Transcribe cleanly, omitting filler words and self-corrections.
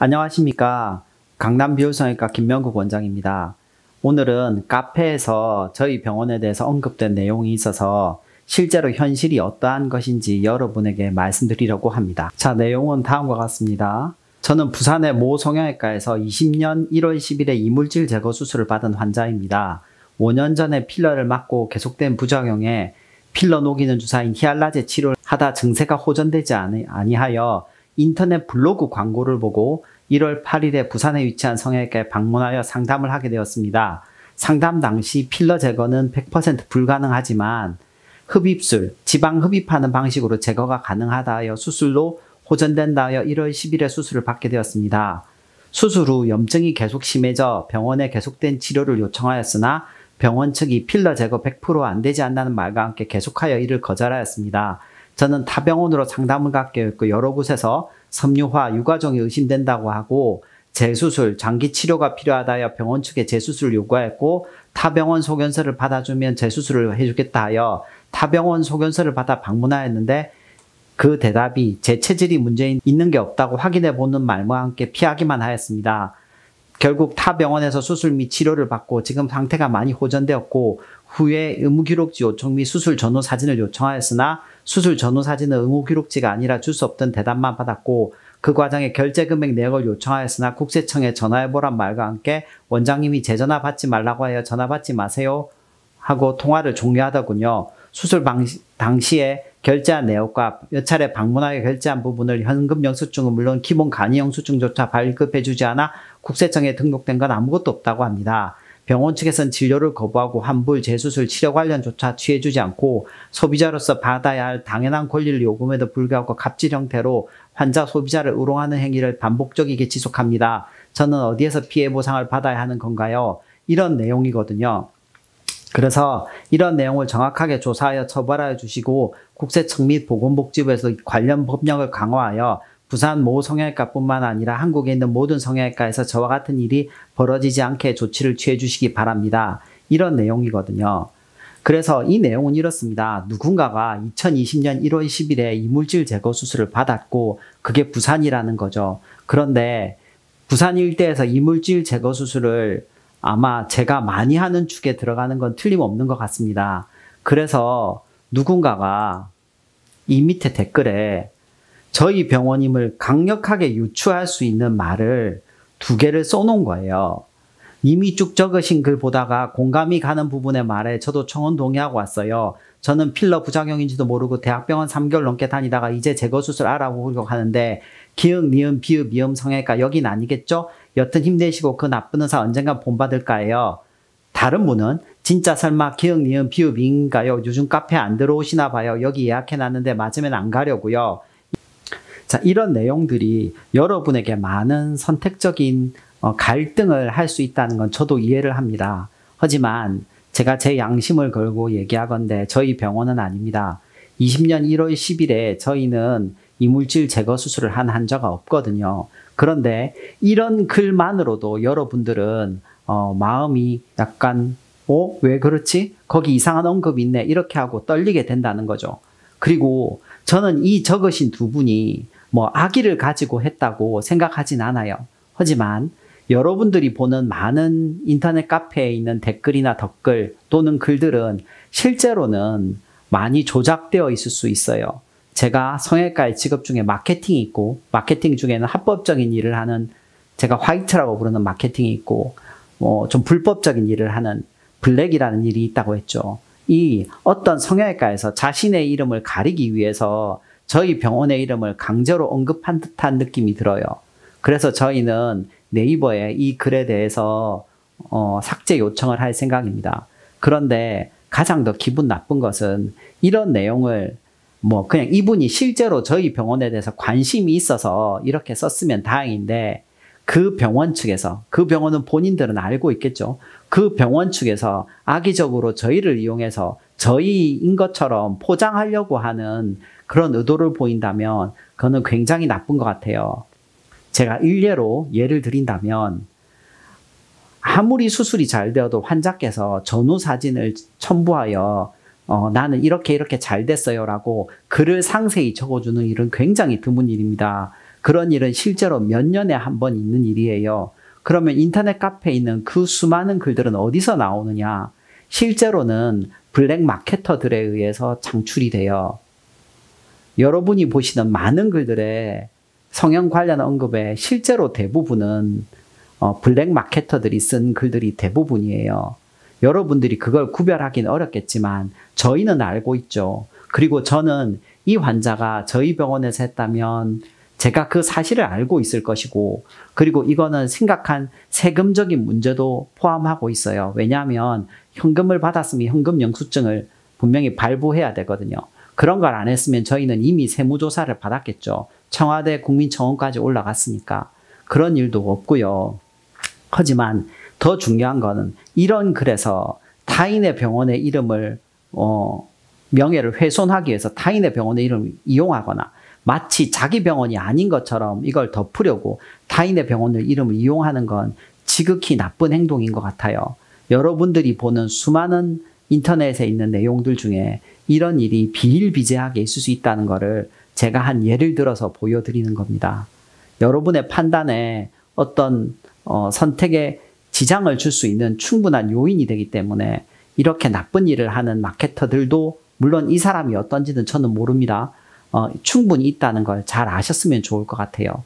안녕하십니까. 강남비율성형외과 김명국 원장입니다. 오늘은 카페에서 저희 병원에 대해서 언급된 내용이 있어서 실제로 현실이 어떠한 것인지 여러분에게 말씀드리려고 합니다. 자, 내용은 다음과 같습니다. 저는 부산의 모 성형외과에서 20년 1월 10일에 이물질 제거 수술을 받은 환자입니다. 5년 전에 필러를 맞고 계속된 부작용에 필러 녹이는 주사인 히알라제 치료를 하다 증세가 호전되지 아니하여 인터넷 블로그 광고를 보고 1월 8일에 부산에 위치한 성형외과에 방문하여 상담을 하게 되었습니다. 상담 당시 필러 제거는 100% 불가능하지만 흡입술, 지방 흡입하는 방식으로 제거가 가능하다 하여 수술로 호전된다 하여 1월 10일에 수술을 받게 되었습니다. 수술 후 염증이 계속 심해져 병원에 계속된 치료를 요청하였으나 병원 측이 필러 제거 100% 안 되지 않는다는 말과 함께 계속하여 이를 거절하였습니다. 저는 타 병원으로 상담을 받게 했고 여러 곳에서 섬유화, 유과종이 의심된다고 하고 재수술, 장기 치료가 필요하다 하여 병원 측에 재수술을 요구하였고 타 병원 소견서를 받아주면 재수술을 해주겠다 하여 타 병원 소견서를 받아 방문하였는데 그 대답이 제 체질이 문제 있는 게 없다고 확인해 보는 말과 함께 피하기만 하였습니다. 결국 타 병원에서 수술 및 치료를 받고 지금 상태가 많이 호전되었고 후에 의무기록지 요청 및 수술 전후 사진을 요청하였으나 수술 전후 사진은 의무기록지가 아니라 줄 수 없던 대답만 받았고 그 과정에 결제금액 내역을 요청하였으나 국세청에 전화해보란 말과 함께 원장님이 제 전화 받지 말라고 하여 전화 받지 마세요 하고 통화를 종료하더군요. 수술 당시에 결제한 내역과 몇 차례 방문하여 결제한 부분을 현금 영수증은 물론 기본 간이 영수증조차 발급해주지 않아 국세청에 등록된 건 아무것도 없다고 합니다. 병원 측에서는 진료를 거부하고 환불, 재수술, 치료 관련조차 취해주지 않고 소비자로서 받아야 할 당연한 권리를 요구함에도 불구하고 갑질 형태로 환자, 소비자를 우롱하는 행위를 반복적이게 지속합니다. 저는 어디에서 피해 보상을 받아야 하는 건가요? 이런 내용이거든요. 그래서 이런 내용을 정확하게 조사하여 처벌하여 주시고 국세청 및 보건복지부에서 관련 법령을 강화하여 부산 모 성형외과뿐만 아니라 한국에 있는 모든 성형외과에서 저와 같은 일이 벌어지지 않게 조치를 취해 주시기 바랍니다. 이런 내용이거든요. 그래서 이 내용은 이렇습니다. 누군가가 2020년 1월 10일에 이물질 제거 수술을 받았고 그게 부산이라는 거죠. 그런데 부산 일대에서 이물질 제거 수술을 아마 제가 많이 하는 축에 들어가는 건 틀림없는 것 같습니다. 그래서 누군가가 이 밑에 댓글에 저희 병원임을 강력하게 유추할 수 있는 말을 2개를 써놓은 거예요. 이미 쭉 적으신 글 보다가 공감이 가는 부분의 말에 저도 청원 동의하고 왔어요. 저는 필러 부작용인지도 모르고 대학병원 3개월 넘게 다니다가 이제 제거수술 알아보려고 하는데 기역, 니은, 비읍, 미음 성형외과 여긴 아니겠죠? 여튼 힘내시고 그 나쁜 의사 언젠가 본받을까요? 다른 분은 진짜 설마 기역, 니은, 비읍인가요? 요즘 카페 안 들어오시나 봐요. 여기 예약해놨는데 맞으면 안 가려고요. 자, 이런 내용들이 여러분에게 많은 선택적인 갈등을 할 수 있다는 건 저도 이해를 합니다. 하지만 제가 제 양심을 걸고 얘기하건대 저희 병원은 아닙니다. 20년 1월 10일에 저희는 이물질 제거 수술을 한 환자가 없거든요. 그런데 이런 글만으로도 여러분들은 마음이 약간 왜 그렇지? 거기 이상한 언급이 있네 이렇게 하고 떨리게 된다는 거죠. 그리고 저는 이 적으신 2분이 악의를 가지고 했다고 생각하진 않아요. 하지만 여러분들이 보는 많은 인터넷 카페에 있는 댓글이나 덧글 또는 글들은 실제로는 많이 조작되어 있을 수 있어요. 제가 성형외과의 직업 중에 마케팅이 있고 마케팅 중에는 합법적인 일을 하는 제가 화이트라고 부르는 마케팅이 있고 좀 불법적인 일을 하는 블랙이라는 일이 있다고 했죠. 이 어떤 성형외과에서 자신의 이름을 가리기 위해서 저희 병원의 이름을 강제로 언급한 듯한 느낌이 들어요. 그래서 저희는 네이버에 이 글에 대해서 삭제 요청을 할 생각입니다. 그런데 가장 더 기분 나쁜 것은 이런 내용을 그냥 이분이 실제로 저희 병원에 대해서 관심이 있어서 이렇게 썼으면 다행인데 그 병원 측에서, 그 병원은 본인들은 알고 있겠죠. 그 병원 측에서 악의적으로 저희를 이용해서 저희인 것처럼 포장하려고 하는 그런 의도를 보인다면 그거는 굉장히 나쁜 것 같아요. 제가 일례로 예를 드린다면 아무리 수술이 잘 되어도 환자께서 전후 사진을 첨부하여 나는 이렇게 잘 됐어요 라고 글을 상세히 적어주는 일은 굉장히 드문 일입니다. 그런 일은 실제로 몇 년에 한 번 있는 일이에요. 그러면 인터넷 카페에 있는 그 수많은 글들은 어디서 나오느냐? 실제로는 블랙 마케터들에 의해서 창출이 돼요. 여러분이 보시는 많은 글들의 성형 관련 언급에 실제로 대부분은 블랙 마케터들이 쓴 글들이 대부분이에요. 여러분들이 그걸 구별하기는 어렵겠지만 저희는 알고 있죠. 그리고 저는 이 환자가 저희 병원에서 했다면 제가 그 사실을 알고 있을 것이고, 그리고 이거는 심각한 세금적인 문제도 포함하고 있어요. 왜냐하면 현금을 받았으면 현금 영수증을 분명히 발부해야 되거든요. 그런 걸 안 했으면 저희는 이미 세무조사를 받았겠죠. 청와대 국민청원까지 올라갔으니까. 그런 일도 없고요. 하지만 더 중요한 거는 이런 글에서 타인의 병원의 이름을 명예를 훼손하기 위해서 타인의 병원의 이름을 이용하거나 마치 자기 병원이 아닌 것처럼 이걸 덮으려고 타인의 병원의 이름을 이용하는 건 지극히 나쁜 행동인 것 같아요. 여러분들이 보는 수많은 인터넷에 있는 내용들 중에 이런 일이 비일비재하게 있을 수 있다는 것을 제가 한 예를 들어서 보여드리는 겁니다. 여러분의 판단에 어떤 선택에 지장을 줄 수 있는 충분한 요인이 되기 때문에 이렇게 나쁜 일을 하는 마케터들도, 물론 이 사람이 어떤지는 저는 모릅니다. 충분히 있다는 걸 잘 아셨으면 좋을 것 같아요.